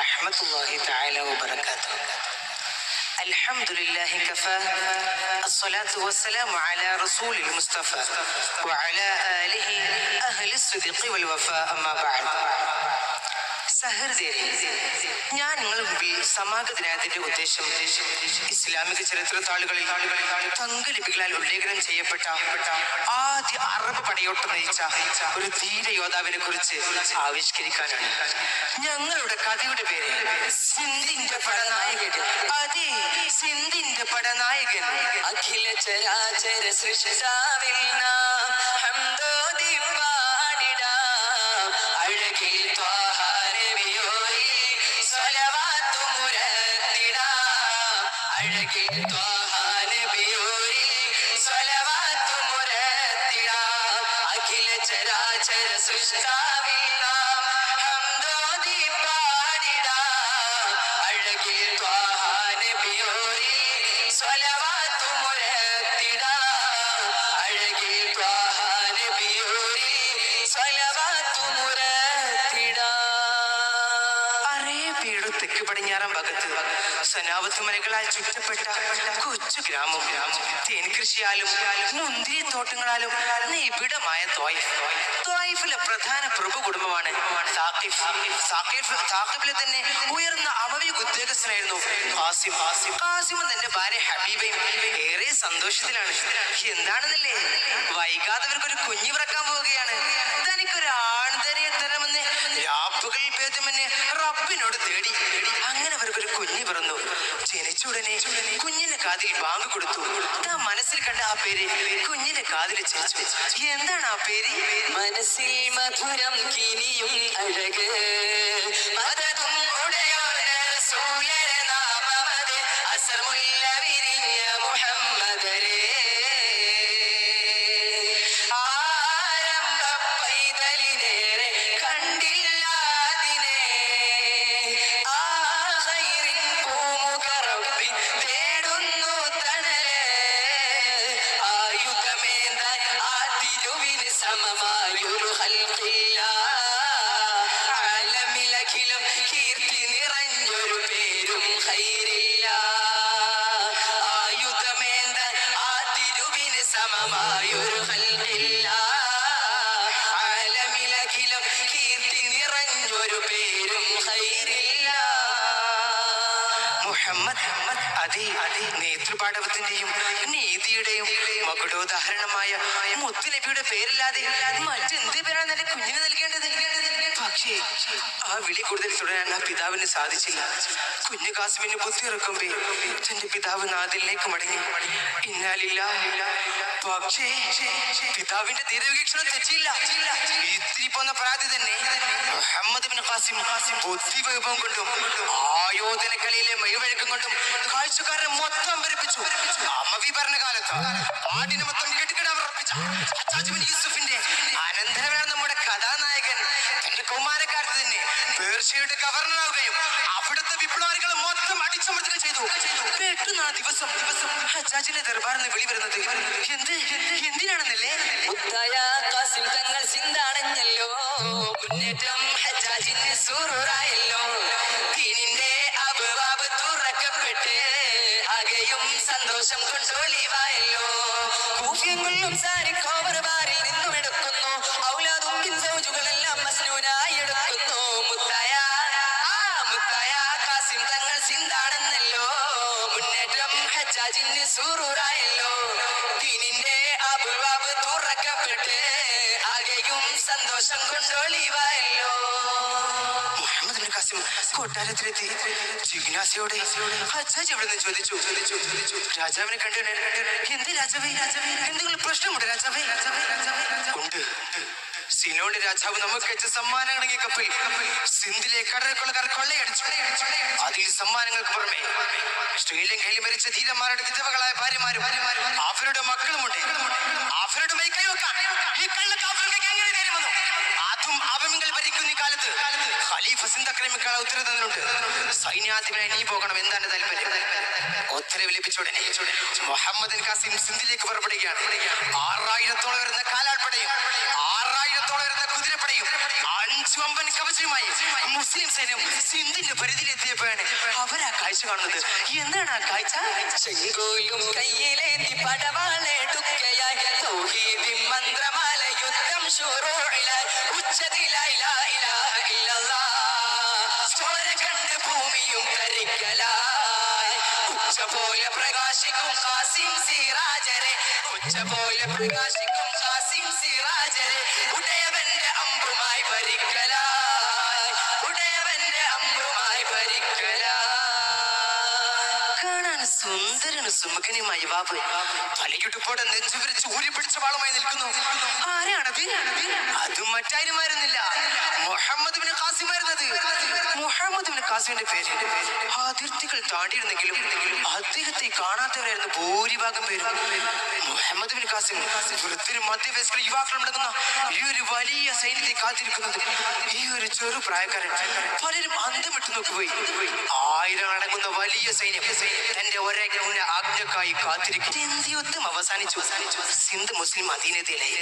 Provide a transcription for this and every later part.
വറഹ്മത്തുള്ളാഹി തആല വബറകാതുഹു. അൽഹംദുലില്ലാഹി കഫാ അസ്സലാത്തു വസ്സലാമു അലാ റസൂലിൽ മുസ്തഫ വഅലാ ആലിഹി അഹ്ലിസ് സിദ്ഖി വൽ വഫാ അമ്മാ ബഅദ്. സഹൃദയരെ, ഞാൻ നിങ്ങളുടെ മുമ്പിൽ സമാഗതനായതിന്റെ ഉദ്ദേശം ഇസ്ലാമിക ചരിത്ര താളുകളിൽ തങ്കലിപികളാൽ ഉല്ലേഖനം ചെയ്യപ്പെട്ട ആദ്യ അറബ് പടയോട്ടം നയിച്ച ഒരു ധീര യോദ്ധാവിനെ കുറിച്ച് ആവിഷ്കരിക്കാനാണ്. ഞങ്ങളുടെ കഥയുടെ പേര് സിന്ധിന്റെ പടനായകൻ. അതെ, സിന്ധിന്റെ പടനായകൻ. അഖില ചരാചര സൃഷ്ടാവിൽ നാം ഹംദോദി പാടിടാം. അഴകിൽ ത്വാഹ നബിയോരിൽ സ്വലവാത്തു മുരത്തിടാം. അഴകിൽ ത്വാഹ നബിയോരിൽ സ്വലവാത്തു മുരത്തിടാം. അഖില ചരാചര സൃഷ്ടാവിൽ നാം ഹംദോദി പാടിടാം. അഴകിൽ ത്വാഹ നബിയോരിൽ സ്വലവാത്തു മുരത്തിടാം. അഴകിൽ ത്വാഹ നബിയോരിൽ സ്വലവാത്തു മുരത്തിടാം. അറേബ്യയുടെ തെക്ക് പടിഞ്ഞാറൻ ഭാഗത്ത് സനാവത്ത് മലകളാൽ ചുറ്റപ്പെട്ട കൊച്ചു ഗ്രാമം. തേൻ കൃഷിയാലും മുന്തിരിത്തോട്ടങ്ങളാലും നിബിഡമായ ത്വായിഫിലെ പ്രധാന പ്രഭു കുടുംബമാണ് സാഖിഫിലെ തന്നെ ഉയർന്ന അമവി ഉദ്യോഗസ്ഥനായിരുന്നു ഖാസിമും തന്റെ ഭാര്യ ഹബീബയും ഏറെ സന്തോഷത്തിലാണ്. എന്താണെന്നല്ലേ, വൈകാതെ അവർക്കൊരു കുഞ്ഞു പിറക്കാൻ പോവുകയാണ്. തനിക്കൊരു ആൺതരിയെ തരമെന്ന് രാപ്പുകൾ ഭേദമെന്ന് റബ്ബിനോട് തേടി. അങ്ങനെ അവർക്കൊരു കുഞ്ഞ് പിറന്നു. ജനിച്ച ഉടനെ കുഞ്ഞിന്റെ കാതിൽ ബാങ്ക് കൊടുത്തു. താൻ മനസ്സിൽ കണ്ട ആ പേര് കുഞ്ഞിന്റെ കാതിൽ ചേച്ചു. എന്താണ് ആ പേര്? മനസ്സിൽ മധുരം കിനിയും അഴക് മദതും ഉടയോന റസൂലരെ നാമമത് അസർമുല്ല വിരിഞ്ഞ മുഹമ്മദരേ. ആരംഭ പൈതലിനേറെ കണ്ടില്ലാതിനെ ആ ഖൈറിൻ പൂമുഖ റബ്ബി തേടുന്നു തണല്. ആയുധമേന്താൻ ആ തിരുവിന് സമമായൊരു ഖൽഖില്ല. ആലമിലഖിലം കീർത്തി നിറഞ്ഞൊരു പേരും ഖൈറില്ല. ആയുധമേന്താൻ ആ തിരുവിന് സമമായൊരു ഖൽഖില്ല. ആലമിലഖിലം കീർത്തി നിറഞ്ഞൊരു പേരും ഖൈറില്ല. മുഹമ്മദ് അതെ, നേതൃപാടവത്തിന്റെയും നീതിയുടെയും മകുടോദാഹരണമായ മുത്തുനബിയുടെ പേരില്ലാതെ മറ്റെന്ത് പേരാണ് എന്റെ കുഞ്ഞിന് നൽകേണ്ടത്? പക്ഷേ ആ വിളി കൂടുതൽ തുടരാൻ ആ പിതാവിന് സാധിച്ചില്ല. കുഞ്ഞു കാസിമിന് ബുദ്ധിയിറക്കുമ്പേ തന്റെ പിതാവ് നാദിലേക്ക് മടങ്ങി. പക്ഷേ പിതാവിന്റെ ദീർഘവീക്ഷണം തെറ്റിയില്ല. ഇത്തിരി പോന്ന പരാതി തന്നെ മുഹമ്മദ് ബിൻ ഖാസിം ബുദ്ധിവൈഭവം കൊണ്ടും ആയോധന കലയിലെ മെയ്വഴക്കം കൊണ്ടും കാഴ്ചക്കാരനെ മൊത്തം ഭരിപ്പിച്ചു. അമവി ഭരണകാലത്ത് നാടിനെ മൊത്തം കെട്ടിക്കിടാവർപ്പിച്ച യൂസുഫിന്റെ അനന്തരമാണ് നമ്മുടെ കഥാനായകൻ. തന്റെ കൗമാരക്കാലത്ത് തന്നെ പേർഷ്യയുടെ ഗവർണറാവുകയും അവിടുത്തെ വിപ്ലവകാരികളെ മൊത്തം അടിച്ചമർത്തുകയും ചെയ്തു. പെട്ടെന്നാണ് ദിവസം ഹജ്ജാജിന്റെ ദർബാറിൽ വിളി വരുന്നത്. എന്തിനാണെന്നല്ലേ? മുത്തായ ഖാസിം തങ്ങൾ സിന്ധാടഞ്ഞല്ലോ. മുന്നേറ്റം ഹജ്ജാജിന് സൂറൂറായല്ലോ. ദീനിന്റെ അബ്വാബ് തുറക്കപ്പെട്ട് ആകെയും സന്തോഷം കൊണ്ടൊളിവായല്ലോ. കൂഫ്യങ്ങളിലും സാരിക്കോവർ ബാറിൽ നിന്നും എടുക്കുന്നു. ഔലാദും സൗജുകളെല്ലാം മസ്നൂനായി എടുക്കുന്നു. മുത്തായ ഖാസിം തങ്ങൾ സിന്ധാടന്നല്ലോ. മുന്നേറ്റം ഹജ്ജാജിന് സൂറൂറായല്ലോ. ദീനിന്റെ അബ്വാബ് തുറക്കപ്പെട്ട് ആകെയും സന്തോഷം കൊണ്ടൊളിവായല്ലോ. മുഹമ്മദ് ബിൻ ഖാസിം കൊട്ടാരത്തിലെത്തി. ജിജ്ഞാസയോടെ ഹജ്ജാജ് എവിടെ നിന്ന് ചോദിച്ചു. രാജാവിനെ കണ്ടു. എന്ത് രാജാവേ, എന്തെങ്കിലും പ്രശ്നമുണ്ട് രാജാവേ? ഉണ്ട്. സിനോട് രാജാവ് നമുക്ക് അയച്ച സമ്മാനങ്ങളെങ്കിൽ കപ്പൽ സിന്ധിലെ കടൽക്കൊള്ളക്കാർ കൊള്ളയടിച്ചു. അതിൽ സമ്മാനങ്ങൾക്ക് പുറമെ ശ്രീലങ്കയിൽ മരിച്ച ധീരന്മാരുടെ വിധവകളായ ഭാര്യമാരും അവരുടെ മക്കളുമുണ്ട്. അവരുടെ മേൽ കൈവെക്കാൻ ഈ കള്ളക്കാഫിറുകൾക്ക് എങ്ങനെ ധൈര്യം വന്നു? അതും അവമിങ്ങൾ ഭരിക്കുന്ന ഈ കാലത്ത് ഖലീഫ സിന്ധ് ആക്രമിക്കാൻ ഉത്തരവ് തന്നിട്ടുണ്ട്. സൈന്യാധിപനായി നീ പോകണം. എന്താണ് താല്പര്യം? ഉത്തരവ് ലഭിച്ച ഉടനെ മുഹമ്മദ് ബിൻ ഖാസിം സിന്ധിലേക്ക് പുറപ്പെടുകയാണ്. 6000-ഓളം വരുന്ന കാലാൾപ്പടയും 6000-ഓളം വരുന്ന കുതിരപ്പടയും ചുവമ്പൻ കവചവുമായി മുസ്ലിം സൈന്യം സിന്ധിന്റെ പരിധിയിലെത്തിയപ്പോഴാണ് അവരാ കാഴ്ച കാണുന്നത്. എന്താണ് ആ കാഴ്ച? ചെങ്കോലും കയ്യിലേന്തി പടവാളെടുക്കയായി തൗഹീദിൻ മന്ത്രമാല യുദ്ധം ശുറൂഇലായി ഉച്ചത്തിലായി ലാ ഇലാഹ ഇല്ലല്ലാഹ് ചോര കണ്ട് ഭൂമിയും തരിക്കലായി ഉച്ച പോലെ പ്രകാശിക്കും ഖാസിം സിറാജരെ ഉച്ച പോലെ പ്രകാശിക്കും ഖാസിം സിറാജരെ ഉടയവന്റെ അമ്പുമായി ഭരിക്കലായി ഉടയവന്റെ അമ്പുമായി ഭരിക്കലായി. കാണാൻ സുന്ദരനും സുമുഖനുമായ യുവാവ് തലയുടുപ്പോടെ നെഞ്ചുവിരിച്ച് ഊരി പിടിച്ച വാളുമായി നിൽക്കുന്നു. ആരാണത്? അതും മറ്റാരുമായിരുന്നില്ല, മുഹമ്മദ് ബിൻ ഖാസിം ആയിരുന്നത്. മുഹമ്മദ് ബിൻ ഖാസിമിന്റെ പേര് അതിർത്തികൾ താണ്ടിയിരുന്നെങ്കിലും അദ്ദേഹത്തെ കാണാത്തവരായിരുന്നു ഭൂരിഭാഗം പേരും. മുഹമ്മദ് ബിൻ ഖാസിം വൃദ്ധരും മധ്യവയസ്കർ യുവാക്കളും അടങ്ങുന്ന ഈ ഒരു വലിയ സൈന്യത്തെ കാത്തിരിക്കുന്നത് ഈ ഒരു ചെറു പ്രായക്കാരൻ പലരും അന്തം വിട്ടു നോക്കുകയും 1000 അടങ്ങുന്ന വലിയ സൈന്യം തന്റെ ഒരൊറ്റ ആജ്ഞക്കായി കാത്തിരിക്കും. യുദ്ധം അവസാനിച്ചു. സിന്ധ് മുസ്ലിം അധീനതയിലായി.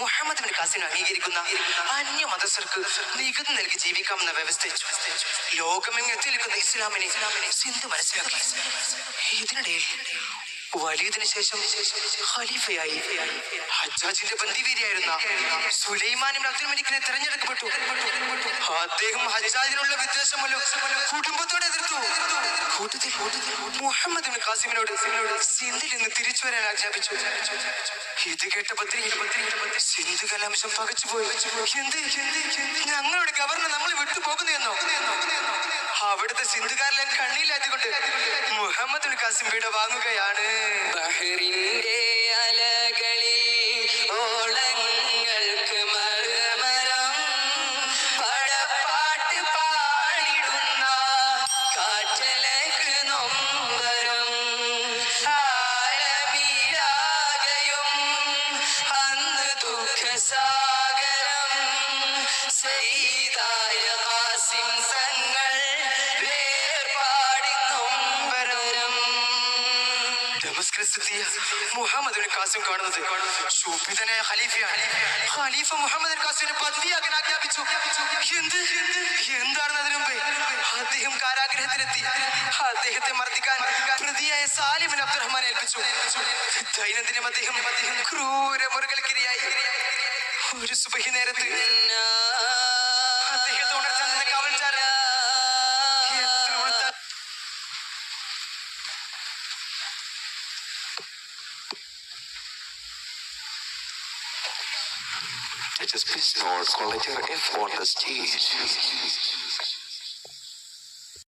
മുഹമ്മദ് ബിൻ ഖാസിം അംഗീകരിക്കുന്ന അന്യ മതസ്ഥർക്ക് നികുതി നൽകി ജീവിക്കാമെന്ന വ്യവസ്ഥ ലോകമെങ്ങും എത്തി നിൽക്കുന്ന ഇസ്ലാമിനെ സിന്ധ് മനസ്സിലാക്കി. ഇതിനിടയിൽ വലീദിന് ശേഷം ഖലീഫയായി ഹജ്ജാജിന്റെ ബന്ദിവീരിയായിരുന്ന സുലൈമാൻ ഇബ്നു അബ്ദുൽ മലിക്കിനെ തെരഞ്ഞെടുക്കപ്പെട്ടു. അദ്ദേഹം ഹജ്ജാജിനുള്ള വിദ്വേഷം മൂലം കുടുംബത്തോടെ എതിർത്തു. കൂട്ടത്തിൽ മുഹമ്മദ് ബിൻ ഖാസിമിനോട് സിന്ധിൽ നിന്ന് തിരിച്ചു വരാൻ ആജ്ഞാപിച്ചു. ഇത് കേട്ട ബദ്രി സിന്ധ് കലാംശം പകച്ചുപോയി. ഞങ്ങളുടെ ഗവർണർ നമ്മൾ വിട്ടുപോകുന്നു എന്നോ? അവിടുത്തെ സിന്ധുകാരെല്ലാം കണ്ണീലാറ്റിക്കൊണ്ട് മുഹമ്മദ് ബിൻ ഖാസിം വീട് വാങ്ങുകയാണ്. ബഹ്റിന്റെ അലകളിൽ ഓളങ്ങൾക്ക് മറുമരം പടപ്പാട്ട് പാടിടുന്ന കാറ്റലക്ക് നൊമ്പരം ആലമിലാകയും അന്ന് ദുഃഖസാഗരം സെയ്തായ ഖാസിം തങ്ങൾ വേർപാടി നൊമ്പരം. ഡമസ്കസിലെത്തിയ മുഹമ്മദ് ബിൻ ഖാസിം കാണുന്നത് ശൂഭിതനായ ഖലീഫയാണ്. ഖലീഫ മുഹമ്മദ് ബിൻ ഖാസിമിനെ പദവിയാക്കാൻ ആജ്ഞാപിച്ചു. എന്താണെന്ന് അതിനു മുമ്പേ അദ്ദേഹം കാരാഗ്രഹത്തിലെത്തി. അദ്ദേഹത്തെ മർദ്ദിക്കാൻ പ്രതിയായ സാലിം ബിൻ അബ്ദുറഹ്മാനെ ഏൽപ്പിച്ചു. ദൈനംദിനം അദ്ദേഹം ക്രൂര മുറുകൽക്കിരയായി. ഒരു സുബഹി നേരത്ത് അദ്ദേഹത്തെ ഉണർത്താൻ നിന്ന കാവൽക്കാരൻ എത്ര ഉണർത്താൻ Just please note, call letter F on the stage.